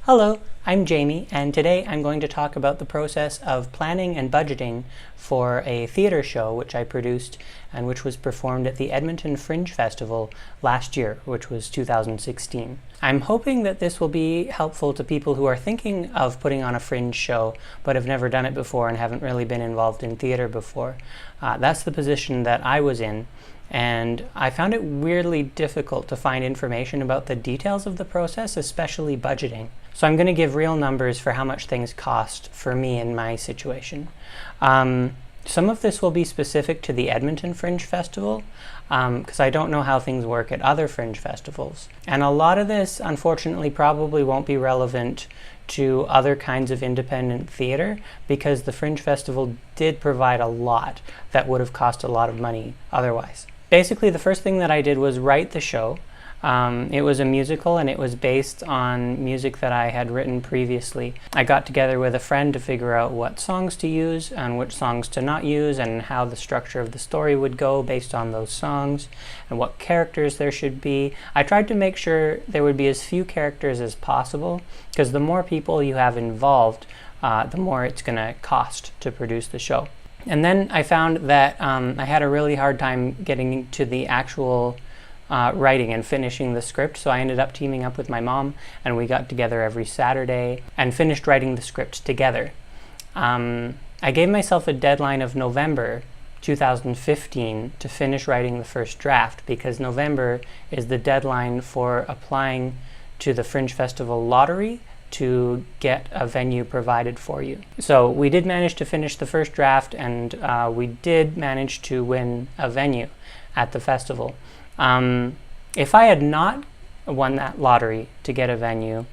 Hello, I'm Jamie, and today I'm going to talk about the process of planning and budgeting for a theater show which I produced and which was performed at the Edmonton Fringe Festival last year, which was 2016. I'm hoping that this will be helpful to people who are thinking of putting on a fringe show but have never done it before and haven't really been involved in theater before. That's the position that I was in. And I found it weirdly difficult to find information about the details of the process, especially budgeting. So I'm going to give real numbers for how much things cost for me in my situation. Some of this will be specific to the Edmonton Fringe Festival, because I don't know how things work at other fringe festivals. And a lot of this, unfortunately, probably won't be relevant to other kinds of independent theater, because the Fringe Festival did provide a lot that would have cost a lot of money otherwise. Basically, the first thing that I did was write the show. It was a musical, and it was based on music that I had written previously. I got together with a friend to figure out what songs to use and which songs to not use, and how the structure of the story would go based on those songs, and what characters there should be. I tried to make sure there would be as few characters as possible, because the more people you have involved, the more it's going to cost to produce the show. And then I found that I had a really hard time getting to the actual writing and finishing the script, so I ended up teaming up with my mom, and we got together every Saturday and finished writing the script together. I gave myself a deadline of November 2015 to finish writing the first draft, because November is the deadline for applying to the Fringe Festival lottery to get a venue provided for you. So we did manage to finish the first draft, and we did manage to win a venue at the festival. If I had not won that lottery to get a venue,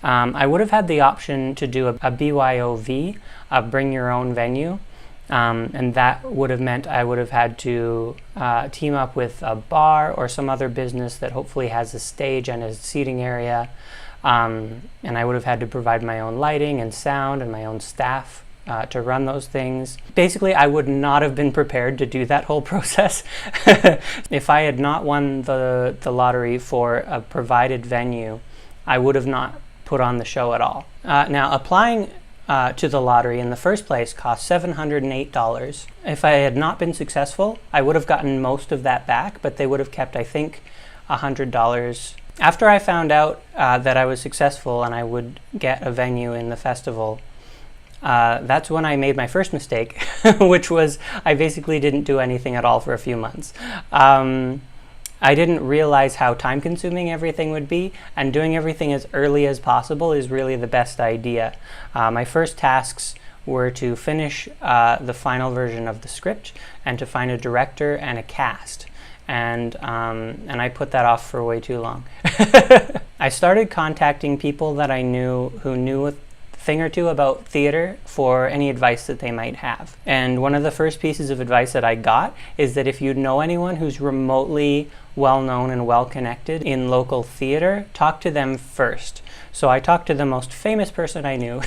I would have had the option to do a BYOV, a bring your own venue, and that would have meant I would have had to team up with a bar or some other business that hopefully has a stage and a seating area. And I would have had to provide my own lighting and sound and my own staff to run those things. Basically, I would not have been prepared to do that whole process if I had not won the lottery for a provided venue. I would have not put on the show at all. Now, applying to the lottery in the first place cost $708. If I had not been successful, I would have gotten most of that back, but they would have kept, I think, $100. After I found out that I was successful and I would get a venue in the festival, that's when I made my first mistake, which was I basically didn't do anything at all for a few months. I didn't realize how time-consuming everything would be, and doing everything as early as possible is really the best idea. My first tasks were to finish the final version of the script and to find a director and a cast. And I put that off for way too long. I started contacting people that I knew who knew a thing or two about theater for any advice that they might have. And one of the first pieces of advice that I got is that if you know anyone who's remotely well-known and well-connected in local theater, talk to them first. So I talked to the most famous person I knew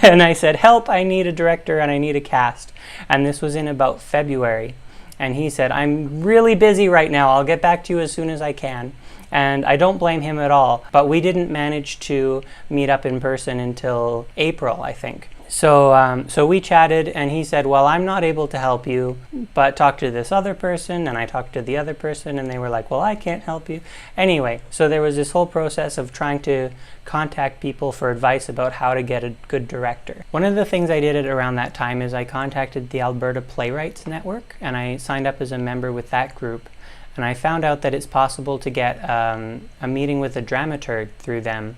and I said, help, I need a director and I need a cast. And this was in about February. And he said, I'm really busy right now. I'll get back to you as soon as I can. And I don't blame him at all. But we didn't manage to meet up in person until April, I think. So we chatted, and he said, well, I'm not able to help you, but talk to this other person. And I talked to the other person, and they were like, well, I can't help you. Anyway, so there was this whole process of trying to contact people for advice about how to get a good director. One of the things I did around that time is I contacted the Alberta Playwrights Network, and I signed up as a member with that group. And I found out that it's possible to get a meeting with a dramaturg through them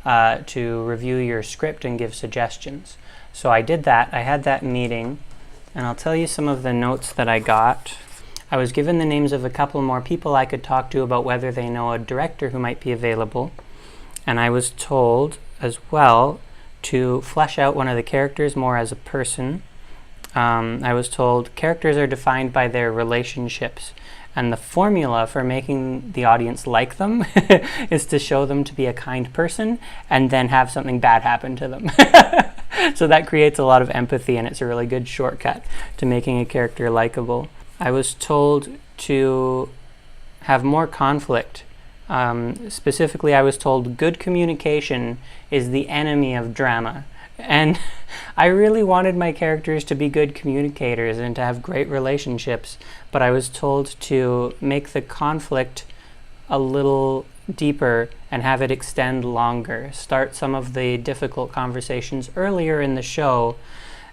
to review your script and give suggestions. So I did that. I had that meeting, and I'll tell you some of the notes that I got. I was given the names of a couple more people I could talk to about whether they know a director who might be available. And I was told as well to flesh out one of the characters more as a person. I was told characters are defined by their relationships, and the formula for making the audience like them is to show them to be a kind person and then have something bad happen to them. So that creates a lot of empathy, and it's a really good shortcut to making a character likable. I was told to have more conflict Specifically, I was told good communication is the enemy of drama. And I really wanted my characters to be good communicators and to have great relationships, but I was told to make the conflict a little deeper and have it extend longer. Start some of the difficult conversations earlier in the show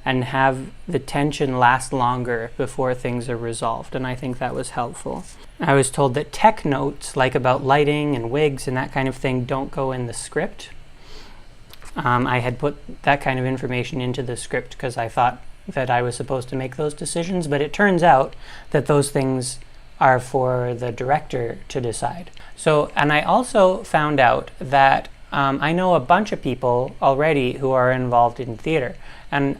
and have the tension last longer before things are resolved, and I think that was helpful. I was told that tech notes, like about lighting and wigs and that kind of thing, don't go in the script. I had put that kind of information into the script because I thought that I was supposed to make those decisions, but it turns out that those things are for the director to decide. So, and I also found out that I know a bunch of people already who are involved in theater, and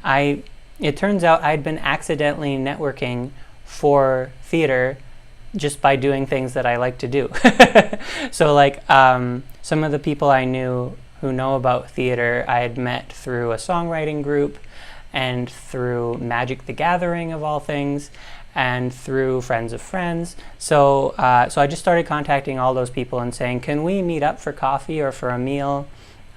it turns out I'd been accidentally networking for theater just by doing things that I like to do. So like some of the people I knew who know about theater I had met through a songwriting group and through Magic the Gathering of all things, and through friends of friends. So I just started contacting all those people and saying, can we meet up for coffee or for a meal?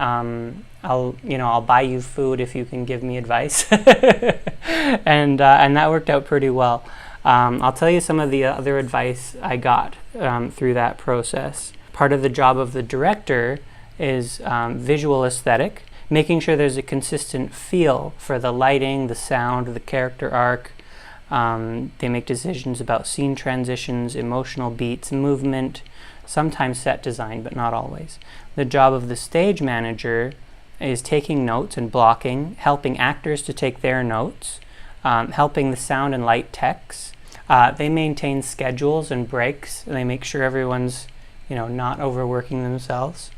I'll buy you food if you can give me advice. And that worked out pretty well. I'll tell you some of the other advice I got through that process. Part of the job of the director is visual aesthetic, making sure there's a consistent feel for the lighting, the sound, the character arc. They make decisions about scene transitions, emotional beats, movement, sometimes set design, but not always. The job of the stage manager is taking notes and blocking, helping actors to take their notes, helping the sound and light techs. They maintain schedules and breaks, and they make sure everyone's not overworking themselves.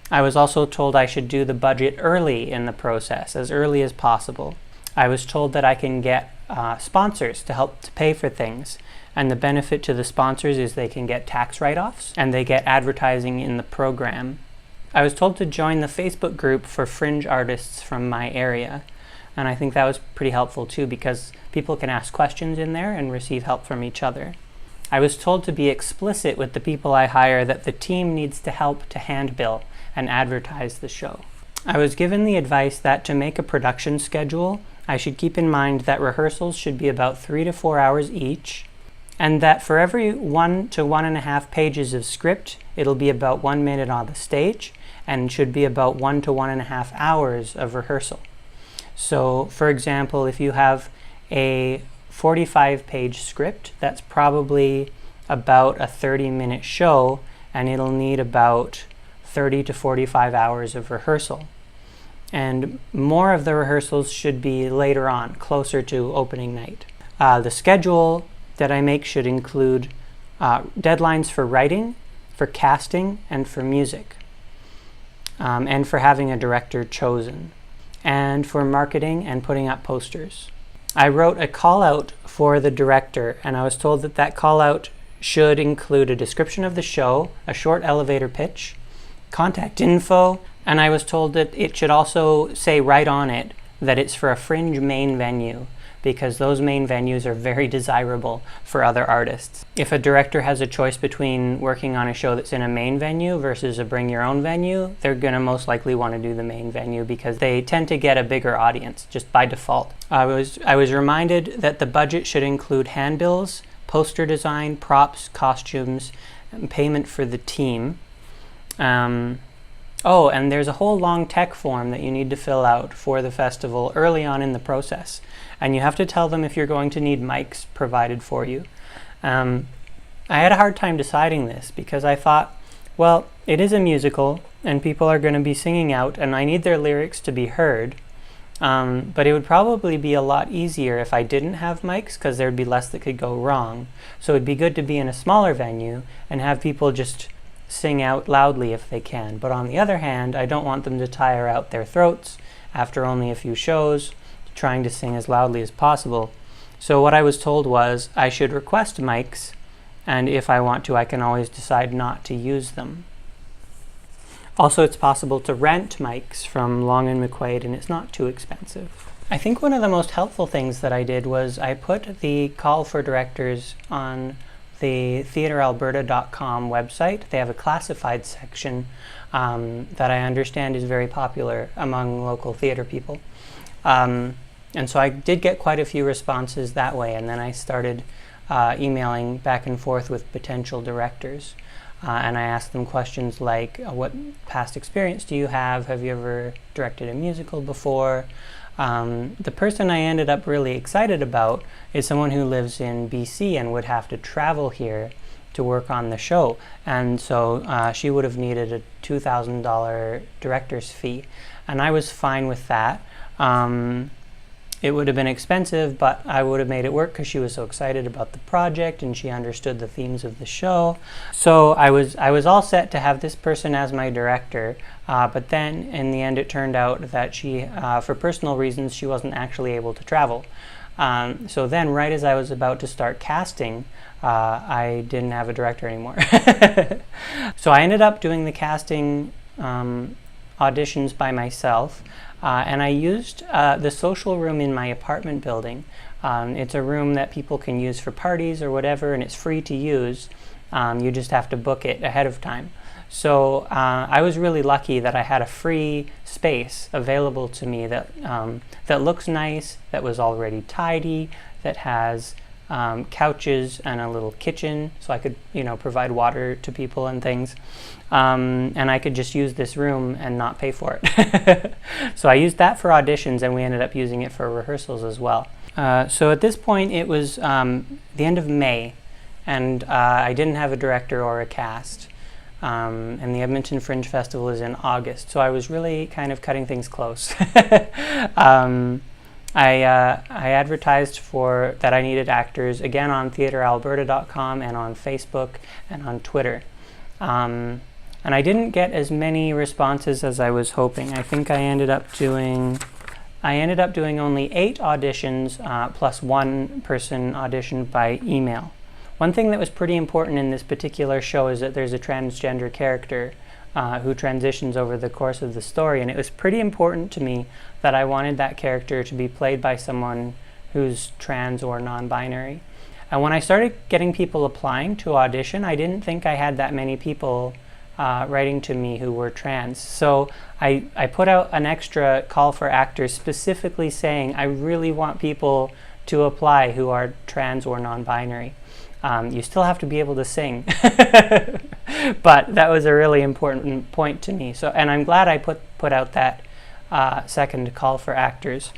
I was also told I should do the budget early in the process, as early as possible. I was told that I can get sponsors to help to pay for things, and the benefit to the sponsors is they can get tax write-offs and they get advertising in the program. I was told to join the Facebook group for fringe artists from my area, and I think that was pretty helpful too because people can ask questions in there and receive help from each other. I was told to be explicit with the people I hire that the team needs to help to handbill and advertise the show. I was given the advice that to make a production schedule, I should keep in mind that rehearsals should be about 3 to 4 hours each, and that for every 1 to 1.5 pages of script, it'll be about 1 minute on the stage, and should be about 1 to 1.5 hours of rehearsal. So, for example, if you have a 45-page script, that's probably about a 30-minute show, and it'll need about 30 to 45 hours of rehearsal. And more of the rehearsals should be later on, closer to opening night. The schedule that I make should include deadlines for writing, for casting, and for music, and for having a director chosen, and for marketing and putting up posters. I wrote a call-out for the director, and I was told that that call-out should include a description of the show, a short elevator pitch, contact info, and I was told that it should also say right on it that it's for a fringe main venue, because those main venues are very desirable for other artists. If a director has a choice between working on a show that's in a main venue versus a bring your own venue, they're going to most likely want to do the main venue because they tend to get a bigger audience just by default. I was reminded that the budget should include handbills, poster design, props, costumes, and payment for the team. Oh, and there's a whole long tech form that you need to fill out for the festival early on in the process. And you have to tell them if you're going to need mics provided for you. I had a hard time deciding this because I thought, well, it is a musical and people are going to be singing out and I need their lyrics to be heard. But it would probably be a lot easier if I didn't have mics because there'd be less that could go wrong. So it'd be good to be in a smaller venue and have people just sing out loudly if they can. But on the other hand, I don't want them to tire out their throats after only a few shows, trying to sing as loudly as possible. So what I was told was I should request mics, and if I want to, I can always decide not to use them. Also, it's possible to rent mics from Long and McQuaid, and it's not too expensive. I think one of the most helpful things that I did was I put the call for directors on the theatrealberta.com website. They have a classified section that I understand is very popular among local theater people. And so I did get quite a few responses that way, and then I started emailing back and forth with potential directors. And I asked them questions like, what past experience do you have? Have you ever directed a musical before? The person I ended up really excited about is someone who lives in BC and would have to travel here to work on the show. And so she would have needed a $2,000 director's fee. And I was fine with that. It would have been expensive, but I would have made it work because she was so excited about the project and she understood the themes of the show. So I was all set to have this person as my director, but then in the end it turned out that she, for personal reasons, she wasn't actually able to travel. So then right as I was about to start casting, I didn't have a director anymore. So I ended up doing the casting auditions by myself. And I used the social room in my apartment building. It's a room that people can use for parties or whatever, and it's free to use. You just have to book it ahead of time. So I was really lucky that I had a free space available to me that looks nice, that was already tidy, that has couches and a little kitchen, so I could, provide water to people and things. And I could just use this room and not pay for it. So I used that for auditions, and we ended up using it for rehearsals as well. So at this point, it was the end of May, and I didn't have a director or a cast. And the Edmonton Fringe Festival is in August, so I was really kind of cutting things close. I advertised for that I needed actors, again on theatrealberta.com and on Facebook and on Twitter. And I didn't get as many responses as I was hoping. I think I ended up doing only 8 auditions plus one person auditioned by email. One thing that was pretty important in this particular show is that there's a transgender character who transitions over the course of the story, and it was pretty important to me that I wanted that character to be played by someone who's trans or non-binary. And when I started getting people applying to audition, I didn't think I had that many people writing to me who were trans. So I put out an extra call for actors specifically saying, I really want people to apply who are trans or non-binary. You still have to be able to sing. But that was a really important point to me. So, and I'm glad I put out that second call for actors,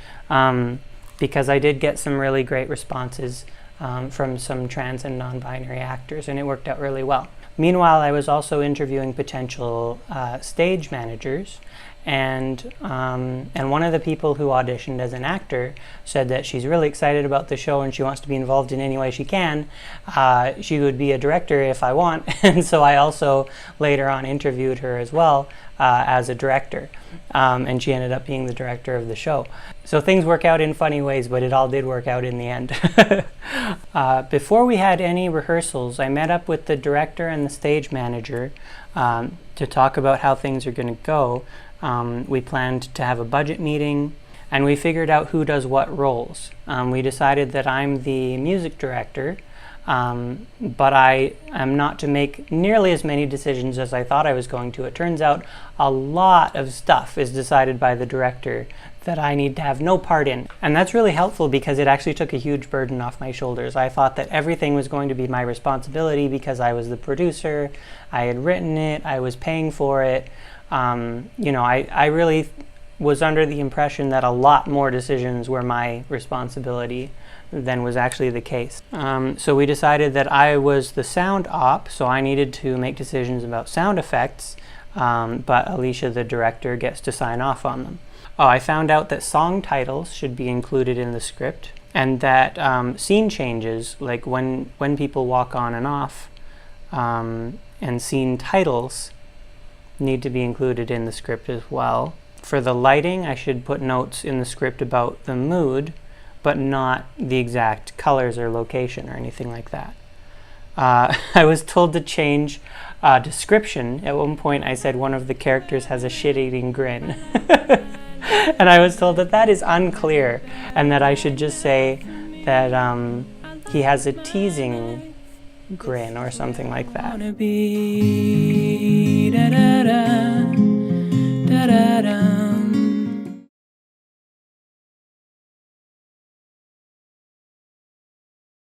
because I did get some really great responses from some trans and non-binary actors, and it worked out really well. Meanwhile, I was also interviewing potential stage managers, and one of the people who auditioned as an actor said that she's really excited about the show and she wants to be involved in any way she can. She would be a director if I want, and so I also later on interviewed her as well as a director, and she ended up being the director of the show. So things work out in funny ways, but it all did work out in the end. Before we had any rehearsals, I met up with the director and the stage manager to talk about how things are going to go. We planned to have a budget meeting, and we figured out who does what roles. We decided that I'm the music director, but I am not to make nearly as many decisions as I thought I was going to. It turns out a lot of stuff is decided by the director that I need to have no part in. And that's really helpful because it actually took a huge burden off my shoulders. I thought that everything was going to be my responsibility because I was the producer, I had written it, I was paying for it. I really was under the impression that a lot more decisions were my responsibility than was actually the case. So we decided that I was the sound op, so I needed to make decisions about sound effects, but Alicia, the director, gets to sign off on them. I found out that song titles should be included in the script, and that scene changes, like when people walk on and off, and scene titles need to be included in the script as well. For the lighting, I should put notes in the script about the mood, but not the exact colors or location or anything like that. I was told to change description. At one point I said one of the characters has a shit-eating grin. And I was told that that is unclear, and that I should just say that he has a teasing grin or something like that. Wanna be, da, da, da.